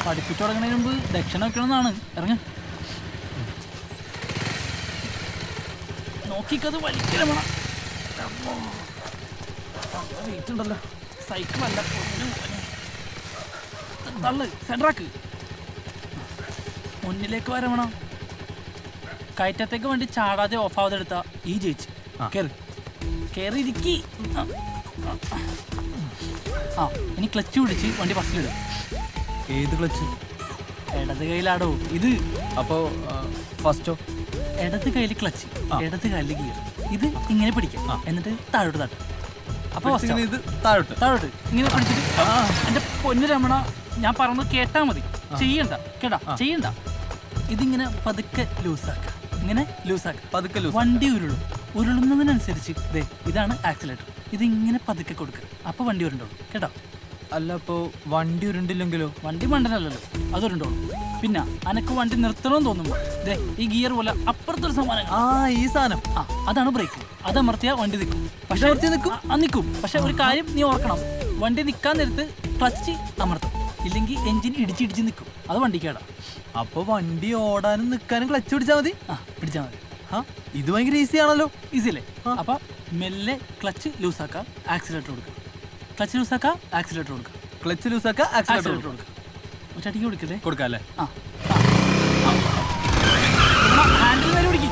പഠിപ്പിച്ചു തുടങ്ങുന്നതിന് മുമ്പ് ദക്ഷിണ വെക്കണമെന്നാണ്. ഇറങ്ങ നോക്കിക്കത് വലിക്കല വേണം. വെയിറ്റ് ഉണ്ടല്ലോ. സൈക്കിളല്ല തള്ളു. സെൻട്രാക്ക് മുന്നിലേക്ക് വരവണം. കയറ്റത്തേക്ക് വേണ്ടി ചാടാതെ ഓഫ് ആവാതെ എടുത്താ ഈ ജയിച്ച്. കേറി ഇരിക്കി. ആ ഇനി ക്ലച്ച് പിടിച്ച് വണ്ടി ബസ്സിലിടും. ഏത് ക്ലച്ച്? ഇടത് കയ്യിലാടോ ഇത്. അപ്പോ ഫസ്റ്റോ? ഇടത് കയ്യിൽ ക്ലച്ച്, ഇടത് കയ്യിൽ ഗിയർ. ഇത് ഇങ്ങനെ പിടിക്കാം, എന്നിട്ട് താഴോട്ട് തട്ടും. അപ്പൊ ഇത് താഴോട്ട് താഴോട്ട് ഇങ്ങനെ പിടിച്ചിട്ട് എന്റെ പൊന്നു രമണ, ഞാൻ പറഞ്ഞത് കേട്ടാ മതി. ചെയ്യണ്ട കേട്ടാ, ചെയ്യണ്ട. ഇതിങ്ങനെ പതുക്കെ ലൂസാക്ക, ഇങ്ങനെ ലൂസാക്ക, പതുക്കെ വണ്ടി ഉരുളും. ഉരുളുന്നതിനനുസരിച്ച് ദേ ഇതാണ് ആക്സിലേറ്റർ. ഇതിങ്ങനെ പതുക്കെ കൊടുക്കുക, അപ്പൊ വണ്ടി ഉരുണ്ടോളൂ കേട്ടോ. അല്ല അപ്പോ വണ്ടി ഉരുണ്ടില്ലെങ്കിലോ? വണ്ടി മണ്ടനല്ലല്ലോ, അതുരുണ്ടോളൂ. പിന്നെ അനക്ക് വണ്ടി നിർത്തണമെന്ന് തോന്നുമ്പോ ദേ ഈ ഗിയർ പോലെ അപ്പുറത്തൊരു സാധനം, ഈ സാധനം അതാണ് ബ്രേക്ക്. അതമർത്തിയാ വണ്ടി നിൽക്കും. പക്ഷെ നിൽക്കും. പക്ഷെ ഒരു കാര്യം നീ ഓർക്കണം, വണ്ടി നിൽക്കാൻ നേരത്ത് ക്ലച്ച് അമർത്തും, ഇല്ലെങ്കിൽ എഞ്ചിൻ ഇടിച്ചിടിച്ച് നിൽക്കും. അത് വണ്ടിക്കേടാ. അപ്പൊ വണ്ടി ഓടാനും നിൽക്കാനും ക്ലച്ച് പിടിച്ചാൽ മതി. പിടിച്ചാൽ മതി. ഇത് ഭയങ്കര ഈസി ആണല്ലോ. ഈസി അല്ലേ? അപ്പൊ മെല്ലെ ക്ലച്ച് ലൂസാക്കുക, ആക്സിലേറ്റർ കൊടുക്കുക. ക്ലച്ച് ലൂസാക്കുക, ആക്സിലേറ്റർ കൊടുക്കുക. ക്ലച്ച് ലൂസാക്കുക, ആക്സിലേറ്റർ കൊടുക്കുക. ഒറ്റടിക്ക് കൊടുക്കല്ലേ? കൊടുക്കാം അല്ലേ? ഹാൻഡിൽ നേരെ പിടിക്കുക.